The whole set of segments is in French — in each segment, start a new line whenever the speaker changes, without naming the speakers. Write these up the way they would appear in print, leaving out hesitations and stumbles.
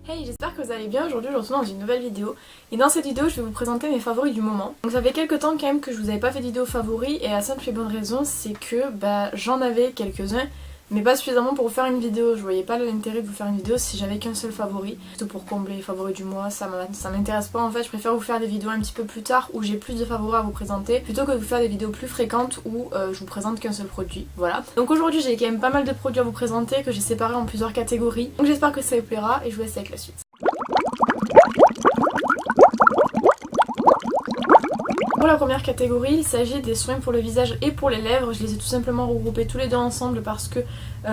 Hey, j'espère que vous allez bien. Aujourd'hui je vous retrouve dans une nouvelle vidéo et dans cette vidéo je vais vous présenter mes favoris du moment. Donc ça fait quelques temps quand même que je vous avais pas fait de vidéo favoris et la simple et bonne raison c'est que j'en avais quelques-uns mais pas suffisamment pour vous faire une vidéo. Je voyais pas l'intérêt de vous faire une vidéo si j'avais qu'un seul favori. Surtout pour combler les favoris du mois, ça m'intéresse pas en fait. Je préfère vous faire des vidéos un petit peu plus tard où j'ai plus de favoris à vous présenter plutôt que de vous faire des vidéos plus fréquentes où je vous présente qu'un seul produit. Voilà. Donc aujourd'hui j'ai quand même pas mal de produits à vous présenter que j'ai séparés en plusieurs catégories. Donc j'espère que ça vous plaira et je vous laisse avec la suite. Pour la première catégorie, il s'agit des soins pour le visage et pour les lèvres. Je les ai tout simplement regroupés tous les deux ensemble parce que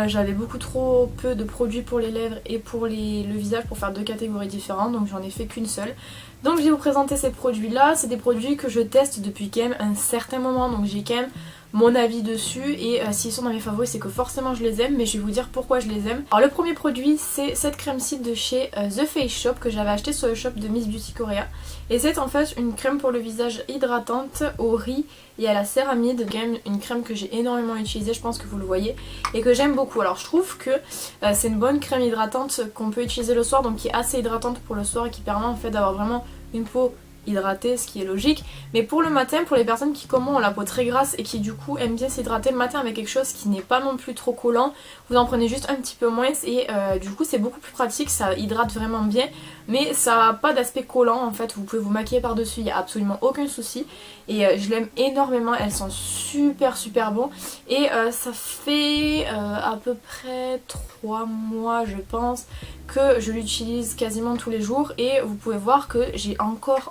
j'avais beaucoup trop peu de produits pour les lèvres et pour le visage pour faire deux catégories différentes, donc j'en ai fait qu'une seule. Donc je vais vous présenter ces produits là, c'est des produits que je teste depuis quand même un certain moment, donc j'ai quand même mon avis dessus et s'ils sont dans mes favoris c'est que forcément je les aime, mais je vais vous dire pourquoi je les aime. Alors le premier produit c'est cette crème-cide de chez The Face Shop que j'avais acheté sur le shop de Miss Beauty Korea et c'est en fait une crème pour le visage hydratante au riz et à la céramide, quand même une crème que j'ai énormément utilisée, je pense que vous le voyez, et que j'aime beaucoup. Alors je trouve que c'est une bonne crème hydratante qu'on peut utiliser le soir, donc qui est assez hydratante pour le soir et qui permet en fait d'avoir vraiment une peau hydratée, ce qui est logique, mais pour le matin, pour les personnes qui comme moi ont la peau très grasse et qui du coup aiment bien s'hydrater le matin avec quelque chose qui n'est pas non plus trop collant, vous en prenez juste un petit peu moins et du coup c'est beaucoup plus pratique, ça hydrate vraiment bien, mais ça n'a pas d'aspect collant en fait, vous pouvez vous maquiller par dessus, il n'y a absolument aucun souci et je l'aime énormément, elles sont super bon et ça fait à peu près 3 mois je pense que je l'utilise quasiment tous les jours et vous pouvez voir que j'ai encore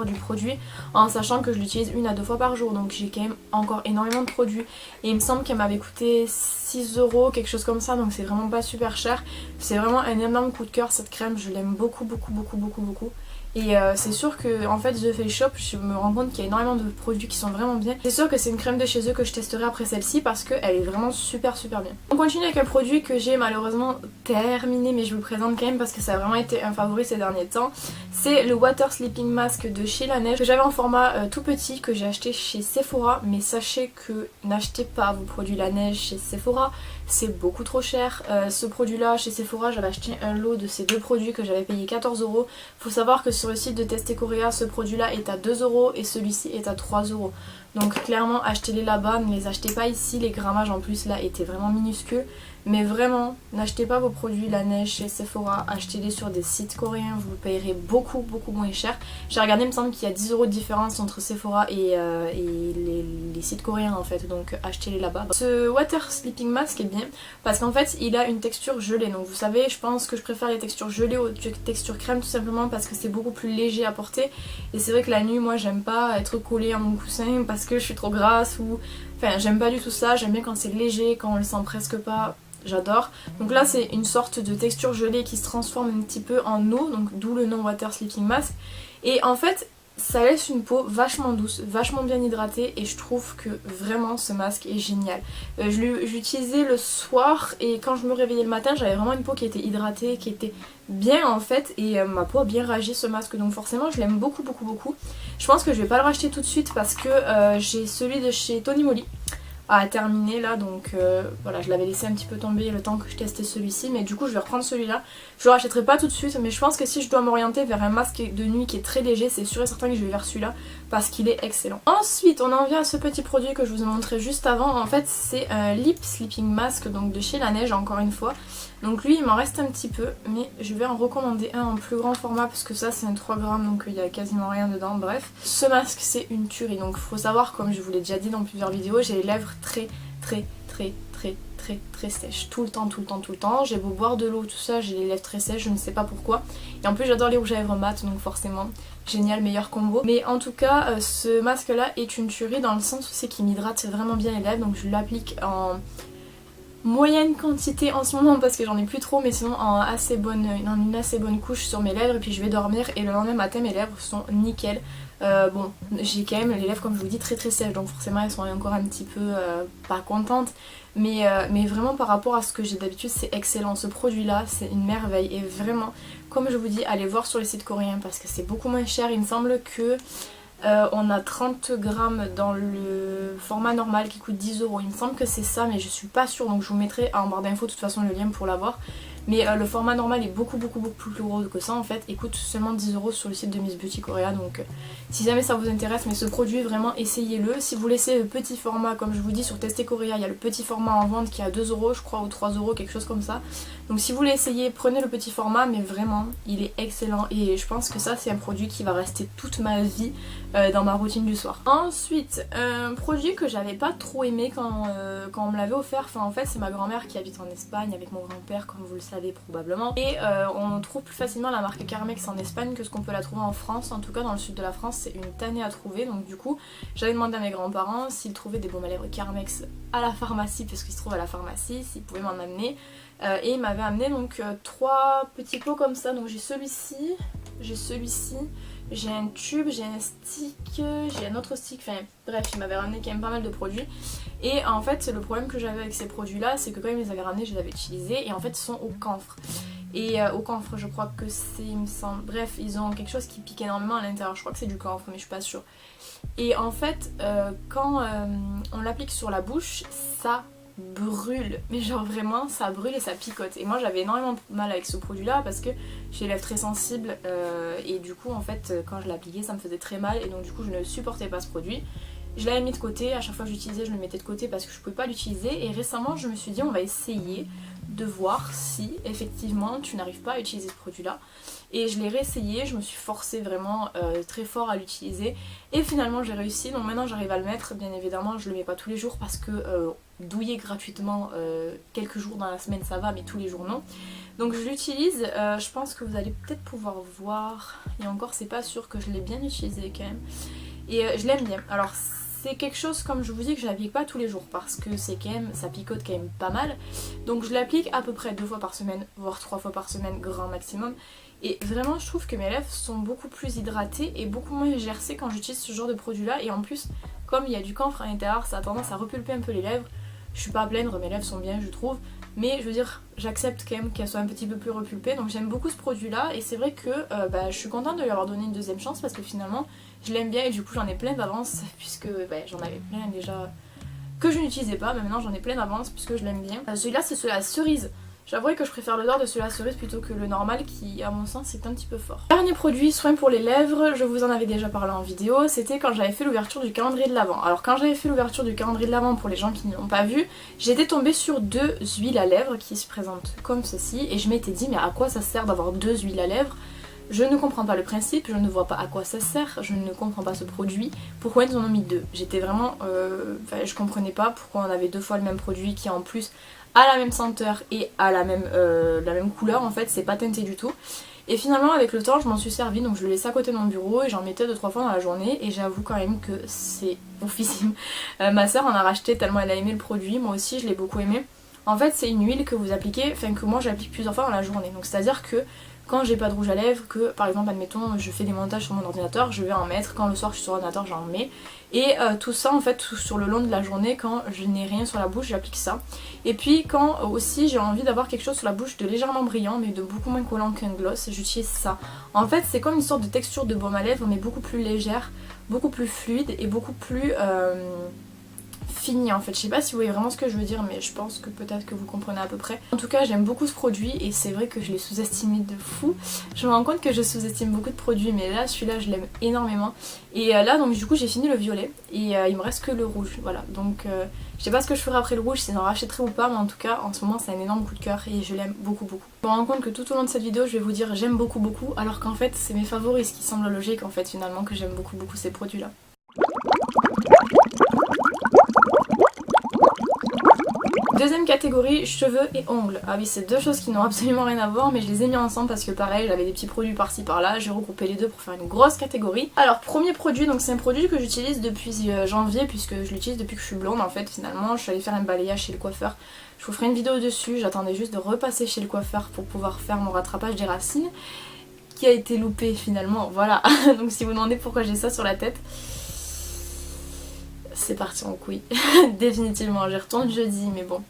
du produit en sachant que je l'utilise 1 à 2 fois par jour, donc j'ai quand même encore énormément de produits et il me semble qu'elle m'avait coûté 6 €, quelque chose comme ça, donc c'est vraiment pas super cher. C'est vraiment un énorme coup de cœur cette crème, je l'aime beaucoup et c'est sûr que en fait The Face Shop, je me rends compte qu'il y a énormément de produits qui sont vraiment bien. C'est sûr que c'est une crème de chez eux que je testerai après celle-ci parce qu'elle est vraiment super bien. On continue avec un produit que j'ai malheureusement terminé, mais je vous le présente quand même parce que ça a vraiment été un favori ces derniers temps. C'est le Water Sleeping Mask de chez Laneige que j'avais en format tout petit, que j'ai acheté chez Sephora, mais sachez que n'achetez pas vos produits Laneige chez Sephora, c'est beaucoup trop cher. Ce produit là chez Sephora, j'avais acheté un lot de ces deux produits que j'avais payé 14 €. Faut savoir que sur le site de Tester Korea, ce produit là est à 2 € et celui-ci est à 3 €. Donc clairement achetez-les là-bas, ne les achetez pas ici, les grammages en plus là étaient vraiment minuscules. Mais vraiment, n'achetez pas vos produits Laneige chez Sephora, achetez-les sur des sites coréens, vous payerez beaucoup moins cher. J'ai regardé, il me semble qu'il y a 10 € de différence entre Sephora et les sites coréens en fait, donc achetez-les là-bas. Ce Water Sleeping Mask est bien parce qu'en fait il a une texture gelée, donc vous savez, je pense que je préfère les textures gelées aux textures crème tout simplement parce que c'est beaucoup plus léger à porter. Et c'est vrai que la nuit, moi j'aime pas être collée à mon coussin parce que je suis trop grasse ou... Enfin j'aime pas du tout ça, j'aime bien quand c'est léger, quand on le sent presque pas. J'adore. Donc là c'est une sorte de texture gelée qui se transforme un petit peu en eau, donc d'où le nom Water Sleeping Mask. Et en fait ça laisse une peau vachement douce, vachement bien hydratée et je trouve que vraiment ce masque est génial. J'utilisais le soir et quand je me réveillais le matin j'avais vraiment une peau qui était hydratée, qui était bien en fait et ma peau a bien réagi ce masque, donc forcément je l'aime beaucoup. Je pense que je vais pas le racheter tout de suite parce que j'ai celui de chez Tony Moly à terminer là, donc voilà, je l'avais laissé un petit peu tomber le temps que je testais celui-ci, mais du coup je vais reprendre celui-là. Je le rachèterai pas tout de suite, mais je pense que si je dois m'orienter vers un masque de nuit qui est très léger, c'est sûr et certain que je vais vers celui-là parce qu'il est excellent. Ensuite on en vient à ce petit produit que je vous ai montré juste avant. En fait c'est un Lip Sleeping Mask, donc de chez Laneige encore une fois. Donc lui il m'en reste un petit peu, mais je vais en recommander un en plus grand format parce que ça c'est un 3 grammes, donc il y a quasiment rien dedans. Bref, ce masque c'est une tuerie, donc faut savoir, comme je vous l'ai déjà dit dans plusieurs vidéos, j'ai les lèvres très sèches tout le temps. J'ai beau boire de l'eau, tout ça, j'ai les lèvres très sèches, je ne sais pas pourquoi. Et en plus j'adore les rouges à lèvres mat, donc forcément génial, meilleur combo. Mais en tout cas ce masque là est une tuerie dans le sens où c'est qu'il m'hydrate vraiment bien les lèvres, donc je l'applique en moyenne quantité en ce moment parce que j'en ai plus trop, mais sinon en une assez bonne couche sur mes lèvres et puis je vais dormir et le lendemain matin mes lèvres sont nickel. Bon, j'ai quand même les lèvres comme je vous dis très sèches, donc forcément elles sont encore un petit peu pas contentes, mais vraiment par rapport à ce que j'ai d'habitude c'est excellent. Ce produit là c'est une merveille et vraiment comme je vous dis allez voir sur les sites coréens parce que c'est beaucoup moins cher. Il me semble que on a 30 grammes dans le format normal qui coûte 10 €. Il me semble que c'est ça, mais je suis pas sûre, donc je vous mettrai en barre d'infos de toute façon le lien pour l'avoir. mais le format normal est beaucoup plus gros que ça en fait, et coûte seulement 10 € sur le site de Miss Beauty Korea. Donc si jamais ça vous intéresse, mais ce produit vraiment essayez-le. Si vous laissez le petit format, comme je vous dis sur Tester Korea, il y a le petit format en vente qui est à 2 € je crois, ou 3 €, quelque chose comme ça. Donc si vous l'essayez, prenez le petit format, mais vraiment il est excellent, et je pense que ça c'est un produit qui va rester toute ma vie dans ma routine du soir. Ensuite, un produit que j'avais pas trop aimé quand on me l'avait offert, enfin en fait c'est ma grand-mère qui habite en Espagne avec mon grand-père comme vous le savez probablement, et on trouve plus facilement la marque Carmex en Espagne que ce qu'on peut la trouver en France. En tout cas dans le sud de la France c'est une tannée à trouver, donc du coup j'avais demandé à mes grands-parents s'ils trouvaient des baumes à lèvres Carmex à la pharmacie, parce qu'ils se trouvent à la pharmacie, s'ils pouvaient m'en amener. Et il m'avait amené donc 3 petits pots comme ça, donc j'ai celui-ci, j'ai un tube, j'ai un stick, j'ai un autre stick, enfin bref il m'avait ramené quand même pas mal de produits. Et en fait le problème que j'avais avec ces produits là, c'est que quand il me les avait ramenés je les avais utilisés, et en fait ils sont au camphre. Et au camphre je crois que c'est, il me semble, bref ils ont quelque chose qui pique énormément à l'intérieur, je crois que c'est du camphre mais je suis pas sûre. Et en fait quand on l'applique sur la bouche, ça brûle, mais genre vraiment ça brûle et ça picote, et moi j'avais énormément de mal avec ce produit là parce que j'ai les lèvres très sensibles, et du coup en fait quand je l'appliquais ça me faisait très mal, et donc du coup je ne supportais pas ce produit. Je l'avais mis de côté, à chaque fois que j'utilisais je le mettais de côté parce que je pouvais pas l'utiliser, et récemment je me suis dit on va essayer de voir si effectivement tu n'arrives pas à utiliser ce produit là, et je l'ai réessayé, je me suis forcée vraiment très fort à l'utiliser, et finalement j'ai réussi. Donc maintenant j'arrive à le mettre, bien évidemment je le mets pas tous les jours parce que douiller gratuitement quelques jours dans la semaine ça va, mais tous les jours non. Donc je l'utilise, je pense que vous allez peut-être pouvoir voir, et encore c'est pas sûr, que je l'ai bien utilisé quand même, et je l'aime bien. Alors c'est quelque chose, comme je vous dis, que je l'applique pas tous les jours parce que c'est quand même, ça picote quand même pas mal, donc je l'applique à peu près 2 fois par semaine, voire 3 fois par semaine grand maximum. Et vraiment je trouve que mes lèvres sont beaucoup plus hydratées et beaucoup moins gercées quand j'utilise ce genre de produit là, et en plus comme il y a du camphre à l'intérieur ça a tendance à repulper un peu les lèvres. Je suis pas à plaindre, mes lèvres sont bien je trouve, mais je veux dire j'accepte quand même qu'elles soient un petit peu plus repulpées, donc j'aime beaucoup ce produit là, et c'est vrai que je suis contente de lui avoir donné une deuxième chance parce que finalement je l'aime bien, et du coup j'en ai plein d'avance puisque j'en avais plein déjà que je n'utilisais pas, mais maintenant j'en ai plein d'avance puisque je l'aime bien. Celui-là c'est celui à cerise. J'avouerai que je préfère l'odeur de celui à cerise plutôt que le normal qui à mon sens est un petit peu fort. Dernier produit, soin pour les lèvres, je vous en avais déjà parlé en vidéo, c'était quand j'avais fait l'ouverture du calendrier de l'Avent. Alors quand j'avais fait l'ouverture du calendrier de l'Avent, pour les gens qui ne l'ont pas vu, j'étais tombée sur 2 huiles à lèvres qui se présentent comme ceci, et je m'étais dit mais à quoi ça sert d'avoir 2 huiles à lèvres? Je ne comprends pas le principe, je ne vois pas à quoi ça sert, je ne comprends pas ce produit, pourquoi ils en ont mis 2? J'étais vraiment... je comprenais pas pourquoi on avait 2 fois le même produit qui en plus a la même senteur et a la même couleur, en fait c'est pas teinté du tout. Et finalement avec le temps je m'en suis servi, donc je le laissais à côté de mon bureau et j'en mettais 2-3 fois dans la journée, et j'avoue quand même que c'est oufissime. Ma soeur en a racheté tellement elle a aimé le produit, moi aussi je l'ai beaucoup aimé. En fait c'est une huile que vous appliquez, enfin que moi j'applique plusieurs fois dans la journée, donc c'est à dire que quand j'ai pas de rouge à lèvres, que par exemple admettons je fais des montages sur mon ordinateur, je vais en mettre, quand le soir je suis sur l'ordinateur j'en mets, et tout ça en fait sur le long de la journée quand je n'ai rien sur la bouche j'applique ça. Et puis quand aussi j'ai envie d'avoir quelque chose sur la bouche de légèrement brillant mais de beaucoup moins collant qu'un gloss, j'utilise ça. En fait c'est comme une sorte de texture de baume à lèvres mais beaucoup plus légère, beaucoup plus fluide et beaucoup plus... fini en fait. Je sais pas si vous voyez vraiment ce que je veux dire, mais je pense que peut-être que vous comprenez à peu près. En tout cas j'aime beaucoup ce produit et c'est vrai que je l'ai sous-estimé de fou. Je me rends compte que je sous-estime beaucoup de produits, mais là celui-là je l'aime énormément. Et là donc du coup j'ai fini le violet et il me reste que le rouge, voilà. Donc je sais pas ce que je ferai après le rouge, si j'en rachèterai ou pas, mais en tout cas en ce moment c'est un énorme coup de cœur et je l'aime beaucoup. Je me rends compte que tout au long de cette vidéo je vais vous dire j'aime beaucoup alors qu'en fait c'est mes favoris, ce qui semble logique en fait finalement, que j'aime beaucoup ces produits là. Deuxième catégorie, cheveux et ongles. Ah oui, c'est 2 choses qui n'ont absolument rien à voir, mais je les ai mis ensemble parce que pareil, j'avais des petits produits par-ci par-là, j'ai regroupé les deux pour faire une grosse catégorie. Alors premier produit, donc c'est un produit que j'utilise depuis janvier, puisque je l'utilise depuis que je suis blonde en fait finalement. Je suis allée faire un balayage chez le coiffeur, je vous ferai une vidéo dessus, j'attendais juste de repasser chez le coiffeur pour pouvoir faire mon rattrapage des racines, qui a été loupé finalement, voilà. Donc si vous demandez pourquoi j'ai ça sur la tête, c'est parti en couille, définitivement. J'y retourne jeudi, mais bon,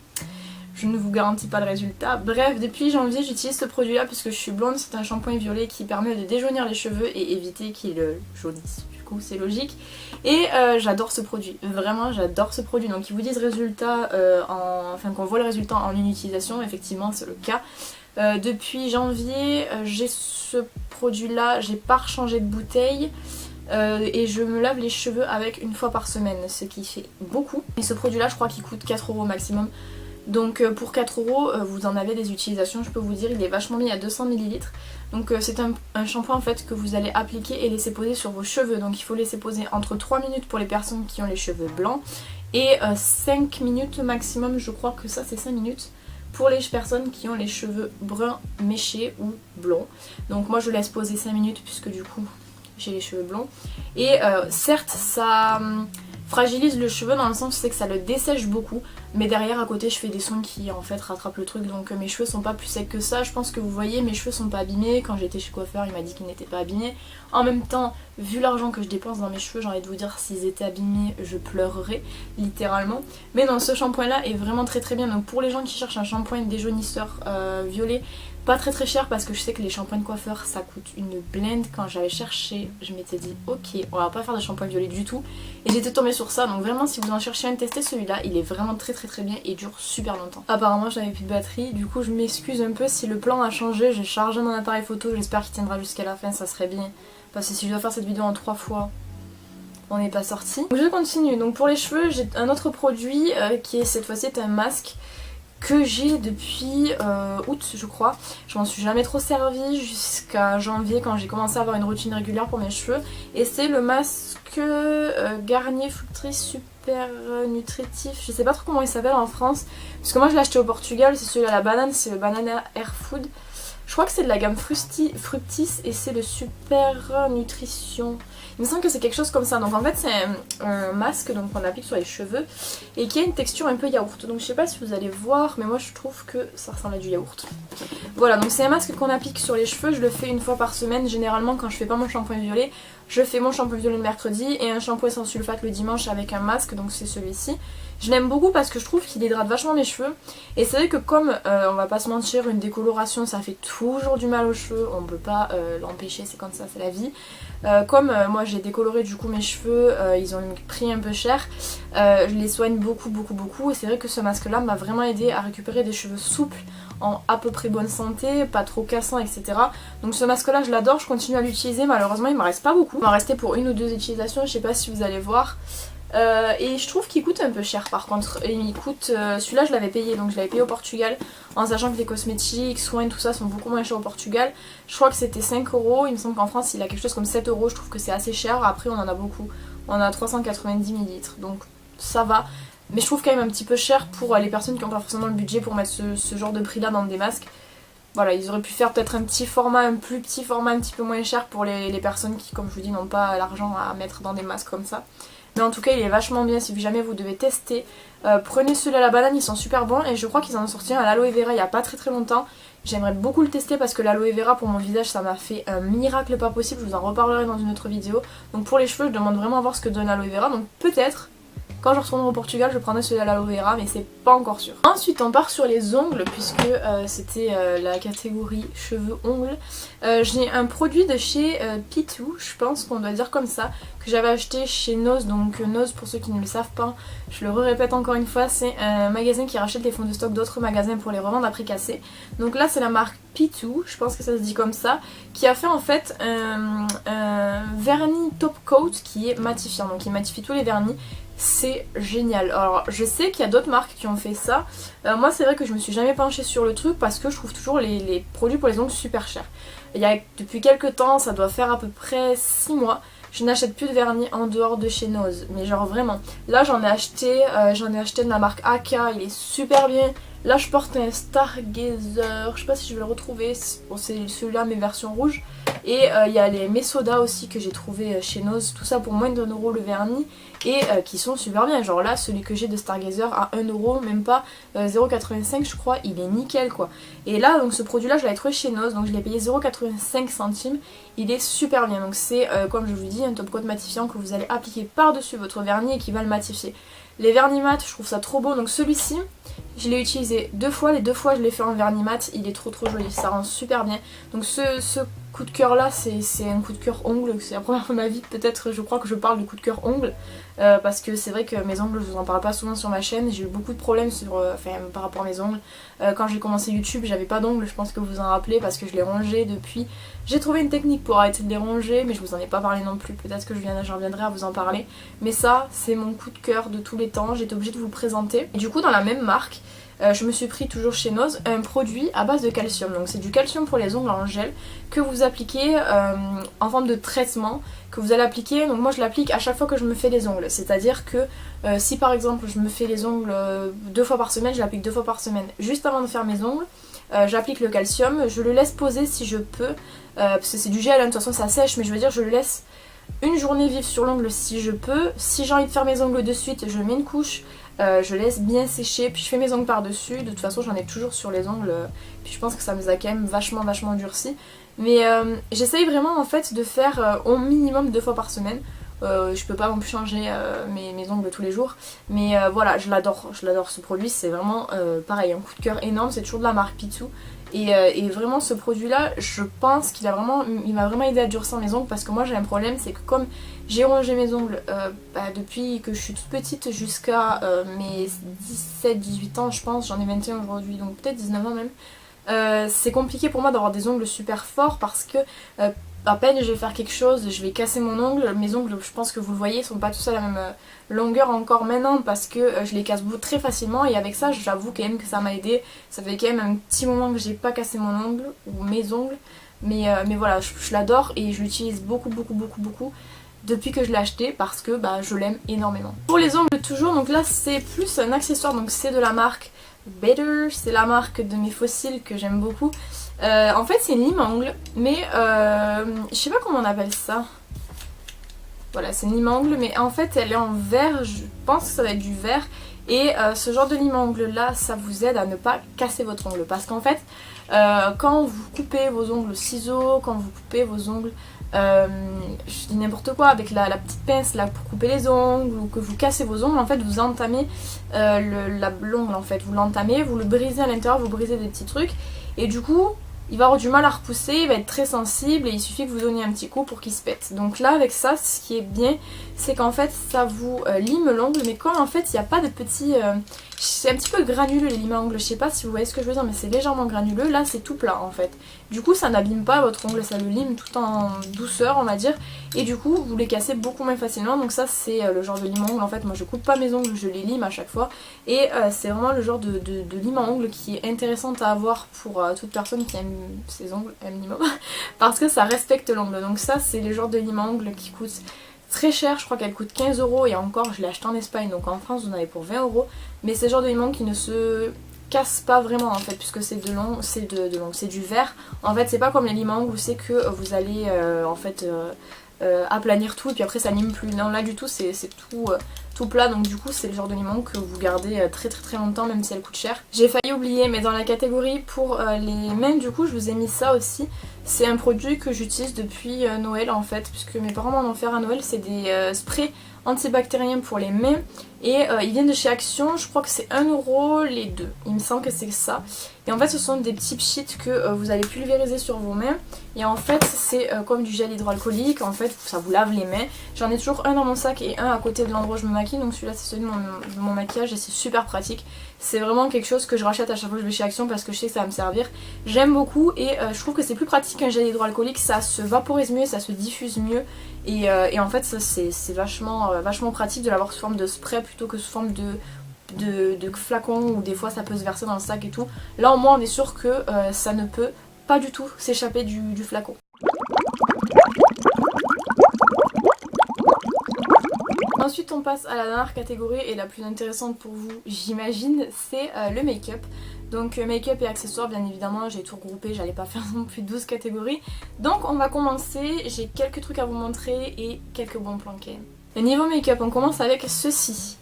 je ne vous garantis pas le résultat. Bref, depuis janvier, j'utilise ce produit-là puisque je suis blonde. C'est un shampoing violet qui permet de déjaunir les cheveux et éviter qu'ils jaunissent. Du coup, c'est logique. Et j'adore ce produit. Vraiment, j'adore ce produit. Donc, ils vous disent résultat, enfin qu'on voit le résultat en une utilisation. Effectivement, c'est le cas. Depuis janvier, j'ai ce produit là, j'ai pas rechangé de bouteille. Et je me lave les cheveux avec une fois par semaine, ce qui fait beaucoup. Et ce produit là je crois qu'il coûte 4 € maximum. Donc pour 4 € vous en avez des utilisations, je peux vous dire, il est vachement bien, il y a 200 ml. Donc c'est un shampoing en fait que vous allez appliquer et laisser poser sur vos cheveux. Donc il faut laisser poser entre 3 minutes pour les personnes qui ont les cheveux blancs et 5 minutes maximum, je crois que ça c'est 5 minutes pour les personnes qui ont les cheveux bruns méchés ou blonds. Donc moi je laisse poser 5 minutes puisque du coup j'ai les cheveux blonds. Et certes ça fragilise le cheveu dans le sens c'est que ça le dessèche beaucoup, mais derrière à côté je fais des soins qui en fait rattrapent le truc, donc mes cheveux sont pas plus secs que ça. Je pense que vous voyez, mes cheveux sont pas abîmés. Quand j'étais chez coiffeur il m'a dit qu'ils n'étaient pas abîmés. En même temps, vu l'argent que je dépense dans mes cheveux, j'ai envie de vous dire, s'ils étaient abîmés je pleurerais littéralement. Mais non, ce shampoing là est vraiment très très bien. Donc pour les gens qui cherchent un shampoing déjaunisseur violet, pas très très cher parce que je sais que les shampoings de coiffeur ça coûte une blinde. Quand j'avais cherché je m'étais dit ok, on va pas faire de shampoing violet du tout, et j'étais tombée sur ça. Donc vraiment si vous en cherchez un, testez celui-là, il est vraiment très très très bien et dure super longtemps. Apparemment j'avais plus de batterie, du coup je m'excuse un peu si le plan a changé. J'ai chargé mon appareil photo, j'espère qu'il tiendra jusqu'à la fin, ça serait bien, parce que si je dois faire cette vidéo en 3 fois on n'est pas sorti. Donc je continue. Donc pour les cheveux j'ai un autre produit qui est cette fois-ci un masque que j'ai depuis août je crois. Je m'en suis jamais trop servie jusqu'à janvier quand j'ai commencé à avoir une routine régulière pour mes cheveux. Et c'est le masque Garnier Fructis Super Nutritif. Je sais pas trop comment il s'appelle en France, parce que moi je l'ai acheté au Portugal. C'est celui à la banane, c'est le Banana Air Food. Je crois que c'est de la gamme Fructis et c'est le Super Nutrition. Il me semble que c'est quelque chose comme ça. Donc en fait c'est un masque qu'on applique sur les cheveux et qui a une texture un peu yaourt. Donc je sais pas si vous allez voir, mais moi je trouve que ça ressemble à du yaourt. Voilà, donc c'est un masque qu'on applique sur les cheveux. Je le fais une fois par semaine. Généralement quand je fais pas mon shampoing violet, je fais mon shampoing violet le mercredi et un shampoing sans sulfate le dimanche avec un masque. Donc c'est celui-ci. Je l'aime beaucoup parce que je trouve qu'il hydrate vachement mes cheveux. Et c'est vrai que comme, on va pas se mentir, une décoloration ça fait toujours du mal aux cheveux. On peut pas l'empêcher, c'est comme ça, c'est la vie. Comme moi j'ai décoloré du coup mes cheveux, ils ont pris un peu cher. Je les soigne beaucoup et c'est vrai que ce masque là m'a vraiment aidé à récupérer des cheveux souples en à peu près bonne santé, pas trop cassants, etc. Donc ce masque là je l'adore, je continue à l'utiliser. Malheureusement il m'en reste pas beaucoup, il m'en restait pour 1 ou 2 utilisations, je sais pas si vous allez voir. Et je trouve qu'il coûte un peu cher par contre. Et il coûte, celui-là je l'avais payé, donc je l'avais payé au Portugal, en sachant que les cosmétiques, soins, tout ça sont beaucoup moins chers au Portugal. Je crois que c'était 5 €, il me semble qu'en France il a quelque chose comme 7 €, je trouve que c'est assez cher. Après on en a beaucoup, on a 390 ml, donc ça va. Mais je trouve quand même un petit peu cher pour les personnes qui n'ont pas forcément le budget pour mettre ce genre de prix là dans des masques. Voilà, ils auraient pu faire peut-être un petit format, un plus petit format, un petit peu moins cher pour les personnes qui, comme je vous dis, n'ont pas l'argent à mettre dans des masques comme ça. Mais en tout cas il est vachement bien, si jamais vous devez tester, prenez celui à la banane, ils sont super bons. Et je crois qu'ils en ont sorti un à l'aloe vera il n'y a pas très longtemps. J'aimerais beaucoup le tester parce que l'aloe vera pour mon visage ça m'a fait un miracle pas possible. Je vous en reparlerai dans une autre vidéo. Donc pour les cheveux je demande vraiment à voir ce que donne l'aloe vera. Donc peut-être quand je retournerai au Portugal je prendrai celui à l'aloe vera, mais c'est pas encore sûr. Ensuite on part sur les ongles puisque c'était la catégorie cheveux ongles. J'ai un produit de chez Pitou, je pense qu'on doit dire comme ça, que j'avais acheté chez Nose. Donc Nose, pour ceux qui ne le savent pas, je le répète encore une fois, c'est un magasin qui rachète les fonds de stock d'autres magasins pour les revendre à prix cassé. Donc là c'est la marque Pitou, je pense que ça se dit comme ça, qui a fait en fait un vernis top coat qui est matifiant, donc il matifie tous les vernis. C'est génial. Alors je sais qu'il y a d'autres marques qui ont fait ça. Moi c'est vrai que je me suis jamais penchée sur le truc parce que je trouve toujours les produits pour les ongles super chers. Il y a depuis quelques temps, ça doit faire à peu près 6 mois, je n'achète plus de vernis en dehors de chez Nose. Mais genre vraiment. Là j'en ai acheté de la marque Aka, il est super bien. Là je porte un Stargazer, je sais pas si je vais le retrouver, bon, c'est celui-là mais version rouge. Et il y a les Mesoda aussi que j'ai trouvé chez Nose, tout ça pour moins d'1 € le vernis. Et qui sont super bien, genre là celui que j'ai de Stargazer à 1 €, même pas 0,85 je crois, il est nickel quoi. Et là donc ce produit là je l'avais trouvé chez Nose, donc je l'ai payé 0,85 €, il est super bien. Donc c'est comme je vous dis un top coat matifiant que vous allez appliquer par dessus votre vernis et qui va le matifier. Les vernis mat je trouve ça trop beau, donc celui-ci je l'ai utilisé 2 fois, les 2 fois je l'ai fait en vernis mat, il est trop joli, ça rend super bien. Donc ce coup de cœur là, c'est un coup de cœur ongle. C'est la première fois de ma vie, peut-être, je crois que je parle de coup de cœur ongle. Parce que c'est vrai que mes ongles, je vous en parle pas souvent sur ma chaîne. J'ai eu beaucoup de problèmes par rapport à mes ongles. Quand j'ai commencé YouTube, j'avais pas d'ongles, je pense que vous vous en rappelez, parce que je les rongeais depuis. J'ai trouvé une technique pour arrêter de les ronger, mais je vous en ai pas parlé non plus. Peut-être que j'en reviendrai à vous en parler. Mais ça, c'est mon coup de cœur de tous les temps. J'étais obligée de vous le présenter. Et du coup, dans la même marque, je me suis pris toujours chez Nose un produit à base de calcium. Donc c'est du calcium pour les ongles en gel que vous appliquez en forme de traitement que vous allez appliquer. Donc moi je l'applique à chaque fois que je me fais les ongles. C'est-à-dire que si par exemple je me fais les ongles 2 fois par semaine, je l'applique 2 fois par semaine. Juste avant de faire mes ongles, j'applique le calcium. Je le laisse poser si je peux. Parce que c'est du gel, hein, de toute façon ça sèche, mais je veux dire je le laisse une journée vivre sur l'ongle si je peux. Si j'ai envie de faire mes ongles de suite, je mets une couche. Je laisse bien sécher, puis je fais mes ongles par dessus. De toute façon j'en ai toujours sur les ongles, puis je pense que ça me les a quand même vachement durci. Mais j'essaye vraiment en fait de faire au minimum 2 fois par semaine. Je peux pas non plus changer mes ongles tous les jours. Mais voilà, je l'adore ce produit, c'est vraiment pareil, un coup de cœur énorme, c'est toujours de la marque Pitou. Et vraiment ce produit là, je pense qu'il m'a vraiment aidé à durcir mes ongles, parce que moi j'ai un problème, c'est que comme j'ai rongé mes ongles depuis que je suis toute petite jusqu'à mes 17-18 ans je pense, j'en ai 21 aujourd'hui, donc peut-être 19 ans même. C'est compliqué pour moi d'avoir des ongles super forts, parce que à peine je vais faire quelque chose, je vais casser mon ongle. Mes ongles, je pense que vous le voyez, sont pas tous à la même longueur encore maintenant, parce que je les casse très facilement. Et avec ça, j'avoue quand même que ça m'a aidé. Ça fait quand même un petit moment que j'ai pas cassé mon ongle, ou mes ongles. Mais voilà, je l'adore et je l'utilise beaucoup depuis que je l'ai acheté, parce que je l'aime énormément. Pour les ongles toujours, donc là c'est plus un accessoire, donc c'est de la marque Better, c'est la marque de mes fossiles que j'aime beaucoup. En fait c'est une lime à ongles, mais je sais pas comment on appelle ça. Voilà, c'est une lime à ongles, mais en fait elle est en verre, je pense que ça va être du verre. Et ce genre de lime à ongles là, ça vous aide à ne pas casser votre ongle. Parce qu'en fait, quand vous coupez vos ongles au ciseau, quand vous coupez vos ongles, je dis n'importe quoi, avec la petite pince là pour couper les ongles, ou que vous cassez vos ongles, en fait vous entamez l'ongle, en fait vous l'entamez, vous le brisez à l'intérieur, vous brisez des petits trucs, et du coup il va avoir du mal à repousser, il va être très sensible, et il suffit que vous donniez un petit coup pour qu'il se pète. Donc là avec ça, ce qui est bien, c'est qu'en fait ça vous lime l'ongle, mais comme en fait il n'y a pas de petits... c'est un petit peu granuleux les limes à ongles, je sais pas si vous voyez ce que je veux dire, mais c'est légèrement granuleux. Là c'est tout plat en fait. Du coup ça n'abîme pas votre ongle, ça le lime tout en douceur on va dire. Et du coup vous les cassez beaucoup moins facilement. Donc ça c'est le genre de lime à ongles, en fait moi je coupe pas mes ongles, je les lime à chaque fois. Et c'est vraiment le genre de lime à ongles qui est intéressante à avoir pour toute personne qui aime ses ongles un minimum. Parce que ça respecte l'ongle. Donc ça c'est le genre de lime à ongles qui coûte très cher, je crois qu'elle coûte 15 € et encore je l'ai acheté en Espagne, donc en France vous en avez pour 20 €. Mais c'est le genre de lime à ongles qui ne se casse pas vraiment en fait, puisque c'est c'est du verre. En fait c'est pas comme les limes à ongles où c'est que vous allez en fait aplanir tout et puis après ça lime plus. Non là du tout c'est tout plat, donc du coup c'est le genre de lime à ongles que vous gardez très longtemps même si elle coûte cher. J'ai failli oublier, mais dans la catégorie pour les mains du coup je vous ai mis ça aussi. C'est un produit que j'utilise depuis Noël en fait, puisque mes parents m'en ont offert à Noël. C'est des sprays antibactériens pour les mains et ils viennent de chez Action, je crois que c'est 1 € les deux, il me semble que c'est ça. Et en fait ce sont des petits pchits que vous allez pulvériser sur vos mains, et en fait c'est comme du gel hydroalcoolique, en fait ça vous lave les mains. J'en ai toujours un dans mon sac et un à côté de l'endroit où je me maquille, donc celui-là c'est celui de mon maquillage et c'est super pratique. C'est vraiment quelque chose que je rachète à chaque fois que je vais chez Action parce que je sais que ça va me servir. J'aime beaucoup et je trouve que c'est plus pratique qu'un gel hydroalcoolique, ça se vaporise mieux, ça se diffuse mieux. Et en fait c'est vachement pratique de l'avoir sous forme de spray plutôt que sous forme de flacon, où des fois ça peut se verser dans le sac et tout. Là au moins on est sûr que ça ne peut pas du tout s'échapper du flacon. Ensuite on passe à la dernière catégorie et la plus intéressante pour vous j'imagine, c'est le make-up. Donc make-up et accessoires bien évidemment, j'ai tout regroupé, j'allais pas faire non plus 12 catégories. Donc on va commencer, j'ai quelques trucs à vous montrer et quelques bons plans quand même. Le niveau make-up, on commence avec ceci.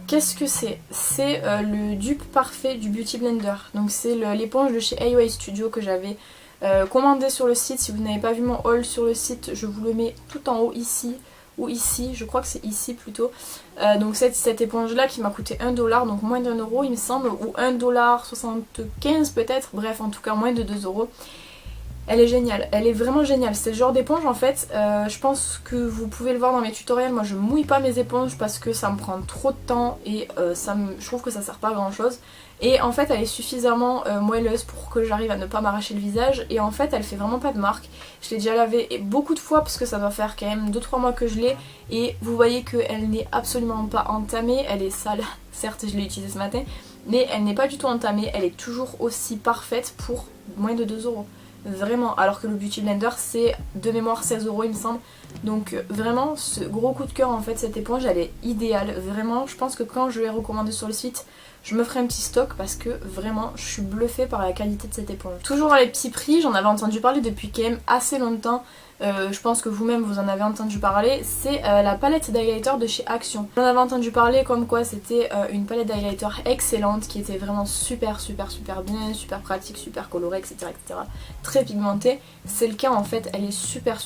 Qu'est-ce que c'est? C'est le dupe parfait du Beauty Blender. Donc c'est l'éponge de chez AOA Studio que j'avais commandé sur le site. Si vous n'avez pas vu mon haul sur le site, je vous le mets tout en haut ici. Ou ici, je crois que c'est ici plutôt. Donc cette éponge là qui m'a coûté 1 $, donc moins d'1 € il me semble, ou 1,75 $ peut-être, bref en tout cas moins de 2 €. Elle est géniale, elle est vraiment géniale. C'est le genre d'éponge en fait, je pense que vous pouvez le voir dans mes tutoriels, moi je mouille pas mes éponges parce que ça me prend trop de temps et je trouve que ça sert pas à grand chose. Et en fait elle est suffisamment moelleuse pour que j'arrive à ne pas m'arracher le visage et en fait elle fait vraiment pas de marque. Je l'ai déjà lavée beaucoup de fois parce que ça doit faire quand même 2-3 mois que je l'ai et vous voyez qu'elle n'est absolument pas entamée, elle est sale, certes je l'ai utilisée ce matin, mais elle n'est pas du tout entamée, elle est toujours aussi parfaite pour moins de 2 euros. Vraiment, alors que le Beauty Blender c'est de mémoire 16 euros il me semble. Donc vraiment ce gros coup de cœur en fait, cette éponge elle est idéale. Vraiment je pense que quand je l'ai recommandée sur le site, je me ferai un petit stock parce que vraiment je suis bluffée par la qualité de cette éponge. Toujours dans les petits prix, j'en avais entendu parler depuis quand même assez longtemps. Je pense que vous-même vous en avez entendu parler, c'est la palette d'highlighter de chez Action. J'en avais entendu parler comme quoi c'était une palette d'highlighter excellente qui était vraiment super bien, super pratique, super colorée, etc. Très pigmentée. C'est le cas en fait, elle est super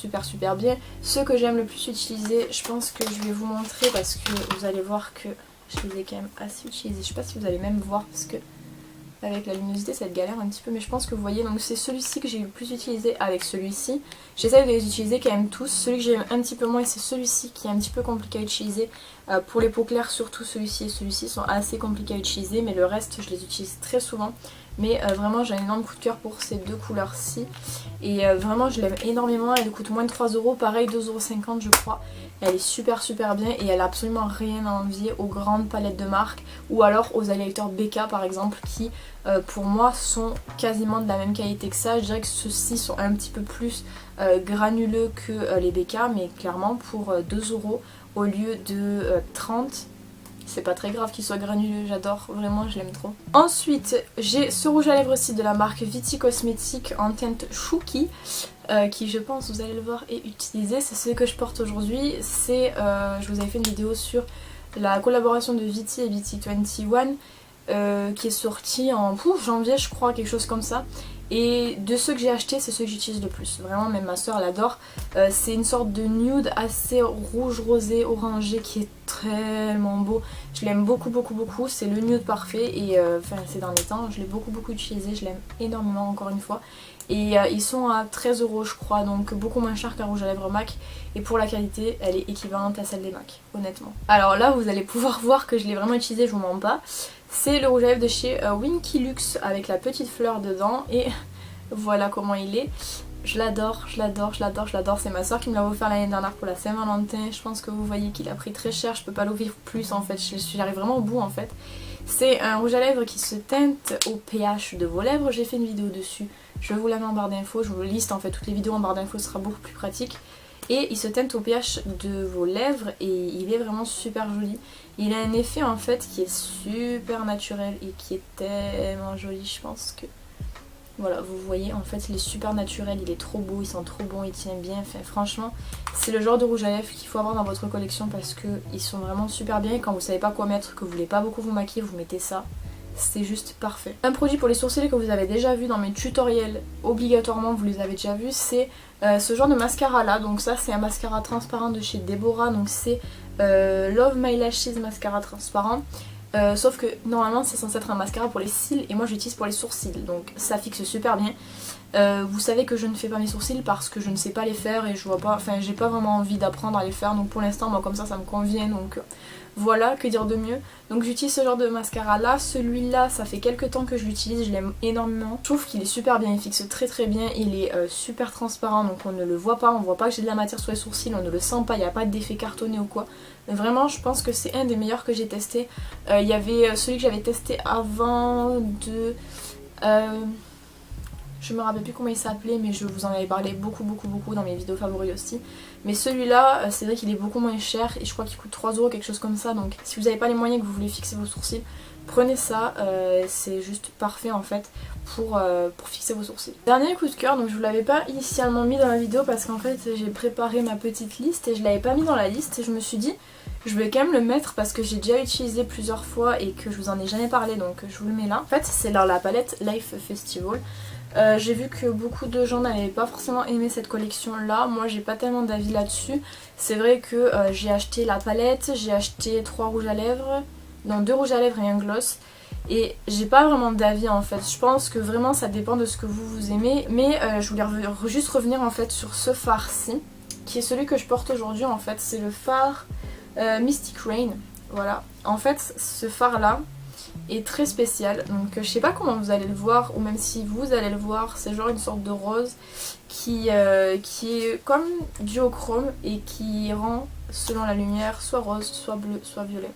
bien. Ce que j'aime le plus utiliser, je pense que je vais vous montrer parce que vous allez voir que je les ai quand même assez utilisés. Je sais pas si vous allez même voir parce que avec la luminosité ça va être galère un petit peu, mais je pense que vous voyez. Donc c'est celui-ci que j'ai le plus utilisé avec celui-ci. J'essaie de les utiliser quand même tous. Celui que j'aime un petit peu moins c'est celui-ci qui est un petit peu compliqué à utiliser. Pour les peaux claires surtout celui-ci et celui-ci sont assez compliqués à utiliser, mais le reste je les utilise très souvent. Mais vraiment j'ai un énorme coup de cœur pour ces deux couleurs-ci. Et vraiment je l'aime énormément, elle coûte moins de 3 euros, pareil 2,50 € je crois. Elle est super bien et elle a absolument rien à envier aux grandes palettes de marque ou alors aux highlighters BK par exemple qui pour moi sont quasiment de la même qualité que ça. Je dirais que ceux-ci sont un petit peu plus granuleux que les BK, mais clairement pour 2 € au lieu de 30, c'est pas très grave qu'il soit granuleux, j'adore, vraiment je l'aime trop. Ensuite j'ai ce rouge à lèvres aussi de la marque Viti Cosmetics en teinte Chouki, qui je pense vous allez le voir et utiliser, c'est celui que je porte aujourd'hui. C'est, je vous avais fait une vidéo sur la collaboration de Viti et Viti 21 qui est sortie en janvier je crois, quelque chose comme ça. Et de ceux que j'ai achetés, c'est ceux que j'utilise le plus. Vraiment, même ma soeur l'adore. C'est une sorte de nude assez rouge, rosé, orangé qui est tellement beau. Je l'aime beaucoup. C'est le nude parfait et enfin ces derniers temps, je l'ai beaucoup utilisé. Je l'aime énormément encore une fois. Et ils sont à 13 € je crois, donc beaucoup moins cher qu'un rouge à lèvres MAC. Et pour la qualité, elle est équivalente à celle des MAC, honnêtement. Alors là, vous allez pouvoir voir que je l'ai vraiment utilisé, je vous mens pas. C'est le rouge à lèvres de chez Winky Lux avec la petite fleur dedans et voilà comment il est. Je l'adore. C'est ma soeur qui me l'a offert l'année dernière pour la Saint-Valentin. Je pense que vous voyez qu'il a pris très cher, je peux pas l'ouvrir plus en fait, j'arrive vraiment au bout en fait. C'est un rouge à lèvres qui se teinte au pH de vos lèvres, j'ai fait une vidéo dessus. Je vous la mets en barre d'infos, je vous liste en fait toutes les vidéos en barre d'infos, ce sera beaucoup plus pratique. Et il se teinte au pH de vos lèvres et il est vraiment super joli. Il a un effet en fait qui est super naturel et qui est tellement joli, je pense que... Voilà, vous voyez, en fait il est super naturel, il est trop beau, il sent trop bon, il tient bien. Enfin franchement, c'est le genre de rouge à lèvres qu'il faut avoir dans votre collection parce qu'ils sont vraiment super bien. Et quand vous savez pas quoi mettre, que vous voulez pas beaucoup vous maquiller, vous mettez ça. C'est juste parfait. Un produit pour les sourcils que vous avez déjà vu dans mes tutoriels, obligatoirement vous les avez déjà vus, c'est ce genre de mascara là. Donc ça c'est un mascara transparent de chez Deborah, donc c'est Love My Lashes mascara transparent. Sauf que normalement c'est censé être un mascara pour les cils et moi j'utilise pour les sourcils, donc ça fixe super bien. Vous savez que je ne fais pas mes sourcils parce que je ne sais pas les faire et je vois pas, enfin j'ai pas vraiment envie d'apprendre à les faire, donc pour l'instant moi comme ça me convient, donc voilà, que dire de mieux. Donc j'utilise ce genre de mascara là, celui-là ça fait quelques temps que je l'utilise, je l'aime énormément. Je trouve qu'il est super bien, il fixe très bien, il est super transparent donc on ne le voit pas, on voit pas que j'ai de la matière sur les sourcils, on ne le sent pas, il n'y a pas d'effet cartonné ou quoi. Vraiment je pense que c'est un des meilleurs que j'ai testé. Il y avait celui que j'avais testé avant de... je me rappelle plus comment il s'appelait, mais je vous en avais parlé beaucoup dans mes vidéos favoris aussi. Mais celui-là, c'est vrai qu'il est beaucoup moins cher et je crois qu'il coûte 3 €, quelque chose comme ça. Donc si vous n'avez pas les moyens que vous voulez fixer vos sourcils, prenez ça, c'est juste parfait en fait pour fixer vos sourcils. Dernier coup de cœur, donc je vous l'avais pas initialement mis dans la vidéo parce qu'en fait j'ai préparé ma petite liste et je l'avais pas mis dans la liste et je me suis dit je vais quand même le mettre parce que j'ai déjà utilisé plusieurs fois et que je vous en ai jamais parlé, donc je vous le mets là. En fait c'est la palette Life Festival. J'ai vu que beaucoup de gens n'avaient pas forcément aimé cette collection là, moi j'ai pas tellement d'avis là-dessus. C'est vrai que j'ai acheté la palette, j'ai acheté 3 rouges à lèvres, non 2 rouges à lèvres et un gloss. Et j'ai pas vraiment d'avis en fait, je pense que vraiment ça dépend de ce que vous aimez. Mais je voulais juste revenir en fait sur ce fard-ci, qui est celui que je porte aujourd'hui en fait. C'est le fard Mystic Rain, voilà. En fait ce fard là est très spécial, donc je sais pas comment vous allez le voir, ou même si vous allez le voir, c'est genre une sorte de rose qui est comme duochrome et qui rend selon la lumière soit rose, soit bleu, soit violet.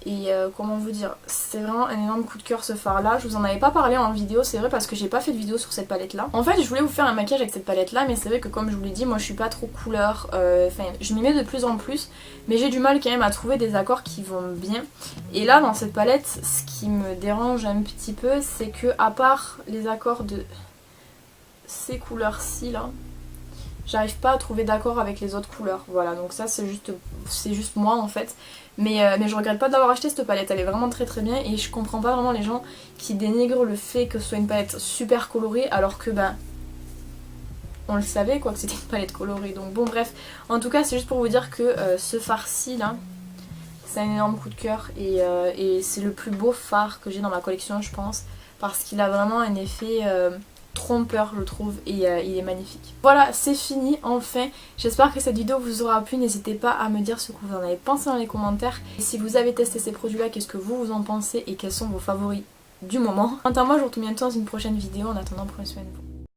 Et comment vous dire, c'est vraiment un énorme coup de cœur ce fard là. Je vous en avais pas parlé en vidéo, c'est vrai, parce que j'ai pas fait de vidéo sur cette palette là. En fait je voulais vous faire un maquillage avec cette palette là, mais c'est vrai que comme je vous l'ai dit, moi je suis pas trop couleur, enfin je m'y mets de plus en plus, mais j'ai du mal quand même à trouver des accords qui vont bien. Et là dans cette palette, ce qui me dérange un petit peu, c'est que à part les accords de ces couleurs ci là, j'arrive pas à trouver d'accord avec les autres couleurs. Voilà, donc ça c'est juste moi en fait. Mais je regrette pas d'avoir acheté cette palette, elle est vraiment très très bien. Et je comprends pas vraiment les gens qui dénigrent le fait que ce soit une palette super colorée, alors que ben on le savait quoi, que c'était une palette colorée. Donc bon bref, en tout cas c'est juste pour vous dire que ce fard-ci là, c'est un énorme coup de cœur. Et c'est le plus beau fard que j'ai dans ma collection je pense, parce qu'il a vraiment un effet trompeur je trouve, et il est magnifique. Voilà, c'est fini enfin. J'espère que cette vidéo vous aura plu. N'hésitez pas à me dire ce que vous en avez pensé dans les commentaires. Et si vous avez testé ces produits là, qu'est-ce que vous en pensez et quels sont vos favoris du moment. Quant à moi, je vous retrouve bientôt dans une prochaine vidéo. En attendant, prenez soin de vous.